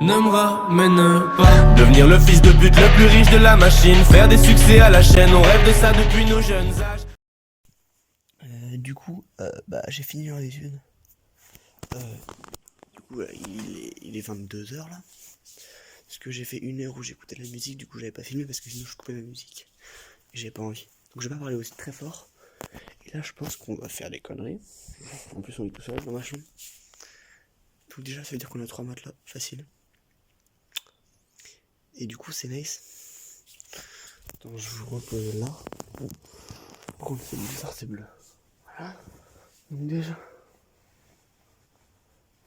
Ne me ramène pas. Devenir le fils de pute le plus riche de la machine. Faire des succès à la chaîne, on rêve de ça depuis nos jeunes âges. J'ai fini mes études. Il est 22h là. Parce que j'ai fait 1 heure où j'écoutais de la musique, du coup j'avais pas filmé parce que sinon je coupais ma musique. Et j'avais pas envie. Donc je vais pas parler aussi très fort. Et là je pense qu'on va faire des conneries. En plus on est tout seul dans ma chambre. Donc déjà ça veut dire qu'on a 3 matelas, facile. Et du coup c'est nice. Attends, je vous repose là. Par contre c'est bizarre, c'est bleu. Voilà. Donc déjà,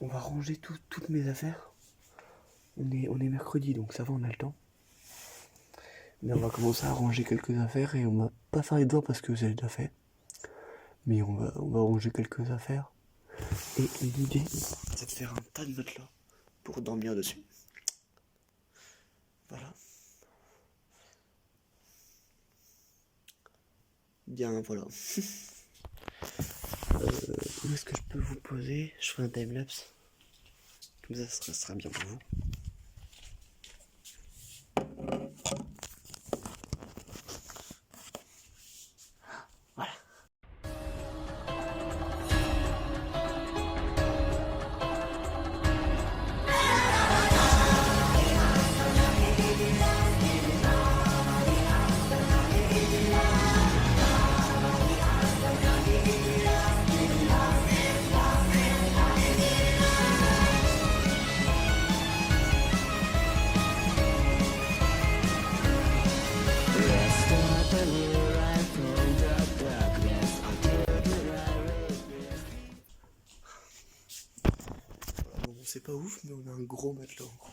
on va ranger toutes mes affaires. On est mercredi donc ça va, on a le temps. Mais on va commencer à ranger quelques affaires et on va pas faire les devoirs parce que c'est déjà fait. Mais on va ranger quelques affaires. Et l'idée, c'est de faire un tas de matelas pour dormir dessus. Voilà. Bien, voilà. Où est-ce que je peux vous poser? Je ferai un timelapse. Comme ça sera bien pour vous. Voilà. Bon, c'est pas ouf, mais on a un gros matelas en gros.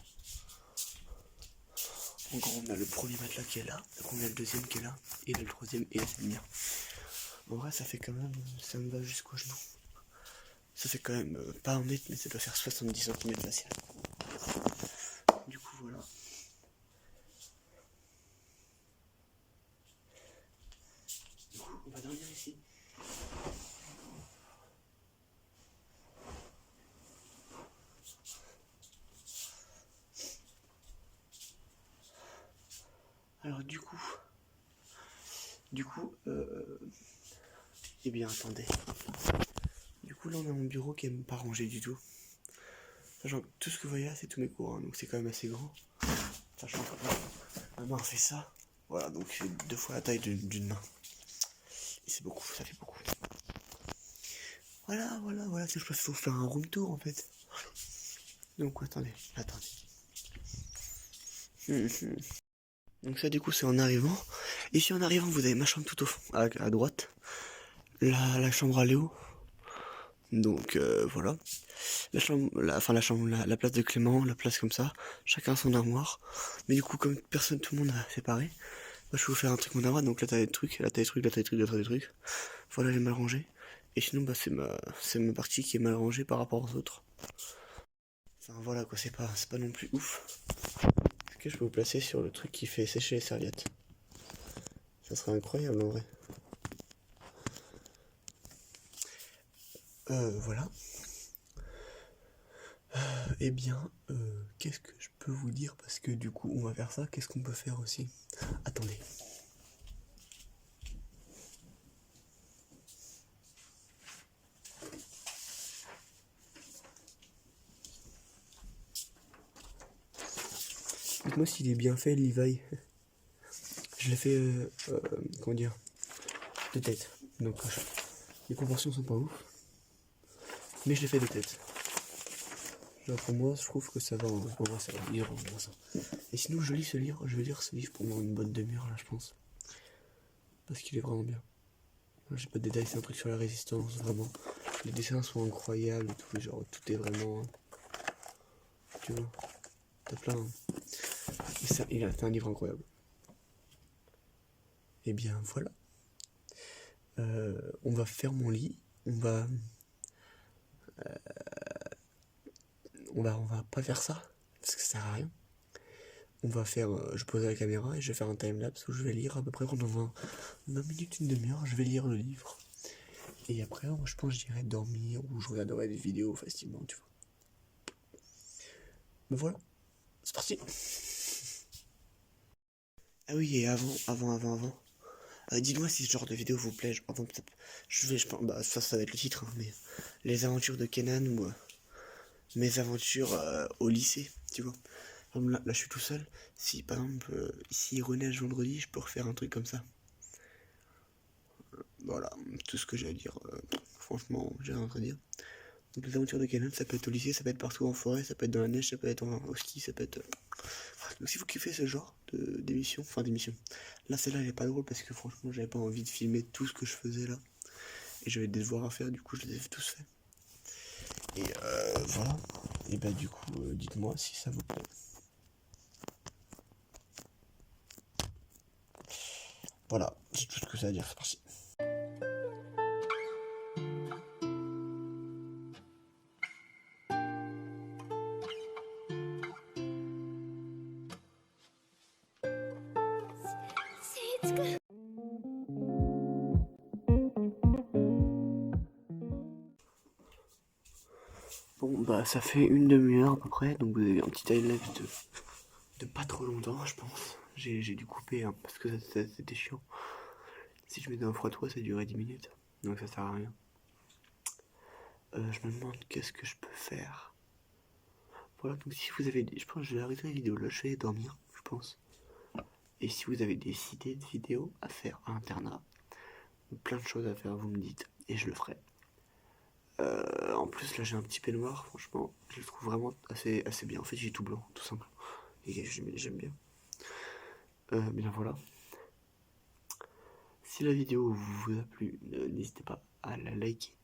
En gros, on a le premier matelas qui est là, après on a le deuxième qui est là, et le troisième, et là c'est le mien. En vrai, ça fait quand même, ça me va jusqu'au genou. Ça fait quand même, pas 1 mètre, mais ça doit faire 70 cm facile. Du coup, voilà. Du coup, on va dormir ici. Alors eh bien attendez. Du coup là on a mon bureau qui est même pas rangé du tout. Sachant que tout ce que vous voyez là c'est tous mes cours, hein, donc c'est quand même assez grand. Sachant que ma main fait ça. Voilà, donc c'est 2 fois la taille d'une main. Et c'est beaucoup, ça fait beaucoup. Voilà, si je peux vous faire un room tour en fait. Donc attendez. Donc ça du coup c'est en arrivant. Ici en arrivant vous avez ma chambre tout au fond, à droite. La chambre à Léo. Donc voilà. La place de Clément, la place comme ça. Chacun son armoire. Mais du coup comme personne, tout le monde a séparé. Moi je vais vous faire un truc mon armoire. Donc là t'as des trucs, là t'as des trucs, là t'as des trucs, là t'as des trucs. Voilà, elle est mal rangée. Et sinon bah c'est ma partie qui est mal rangée par rapport aux autres. Enfin voilà quoi, c'est pas non plus ouf. Est-ce que je peux vous placer sur le truc qui fait sécher les serviettes? Ça serait incroyable en vrai. Voilà. Eh bien, qu'est-ce que je peux vous dire? Parce que du coup, on va faire ça. Qu'est-ce qu'on peut faire aussi? Attendez. Dites-moi s'il est bien fait, Levi. Je l'ai fait, comment dire, de tête. Donc, les proportions sont pas ouf. Mais je l'ai fait de tête. Genre pour moi, je trouve que ça va. Pour moi, ça va lire en ça. Et sinon, je lis ce livre. Je vais lire ce livre pendant une bonne demi-heure, là, je pense. Parce qu'il est vraiment bien. J'ai pas de détails, c'est un truc sur la résistance, vraiment. Les dessins sont incroyables et tout. Genre, tout est vraiment... Tu vois, t'as plein... Il a fait un livre incroyable. Et bien, voilà. On va faire mon lit. On va pas faire ça, parce que ça sert à rien. On va faire, je pose la caméra et je vais faire un timelapse où je vais lire à peu près pendant 20 minutes, une demi-heure, je vais lire le livre. Et après, moi, je pense que j'irai dormir ou je regarderai des vidéos facilement, tu vois. Mais voilà. C'est parti. Ah oui, et avant. Dites-moi si ce genre de vidéo vous plaît. Je pense, bah ça va être le titre, hein, mais les aventures de Kenan ou mes aventures au lycée, tu vois. Comme là, je suis tout seul. Si par exemple ici il reneige vendredi, je peux refaire un truc comme ça. Voilà, tout ce que j'ai à dire. Franchement, j'ai rien à dire. Donc les aventures de Kenan, ça peut être au lycée, ça peut être partout en forêt, ça peut être dans la neige, ça peut être au ski, ça peut être. Donc si vous kiffez ce genre d'émission, là celle-là elle est pas drôle parce que franchement j'avais pas envie de filmer tout ce que je faisais là. Et j'avais des devoirs à faire, du coup je les ai tous faits. Et voilà. Et bah du coup, dites-moi si ça vous plaît. Voilà, c'est tout ce que ça a à dire, c'est parti. Bon bah ça fait une demi-heure à peu près, donc vous avez un petit timelapse de pas trop longtemps je pense. J'ai dû couper hein, parce que c'était chiant. Si je mettais un x3 ça durait 10 minutes, donc ça sert à rien. Je me demande qu'est-ce que je peux faire. Voilà, donc si vous avez je pense que je vais arrêter la vidéo là, je vais dormir, je pense. Et si vous avez des idées de vidéos à faire à l'internat, ou plein de choses à faire, vous me dites, et je le ferai. En plus là j'ai un petit peignoir, franchement, je le trouve vraiment assez bien. En fait j'ai tout blanc, tout simple. Et j'aime bien. Bien voilà. Si la vidéo vous a plu, n'hésitez pas à la liker,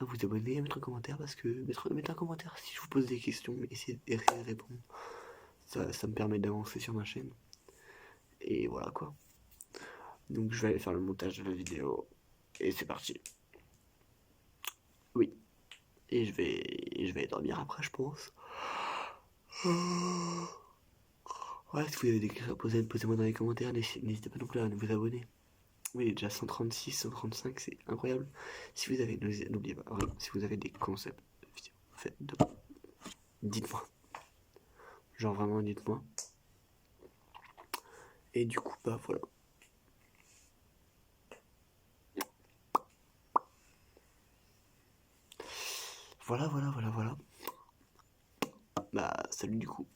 à vous abonner, à mettre un commentaire parce que mettre un commentaire si je vous pose des questions, essayez de répondre. Ça me permet d'avancer sur ma chaîne. Et voilà quoi. Donc je vais aller faire le montage de la vidéo. Et c'est parti. Oui. Et je vais dormir après je pense. Ouais, si vous avez des questions à poser, posez-moi dans les commentaires. N'hésitez pas non plus à vous abonner. Oui, il est déjà 136, 135, c'est incroyable. Si vous avez, n'oubliez pas, vraiment, si vous avez des concepts de vidéos, dites-moi. Genre vraiment, dites-moi. Et du coup, bah voilà. Voilà. Bah, salut du coup.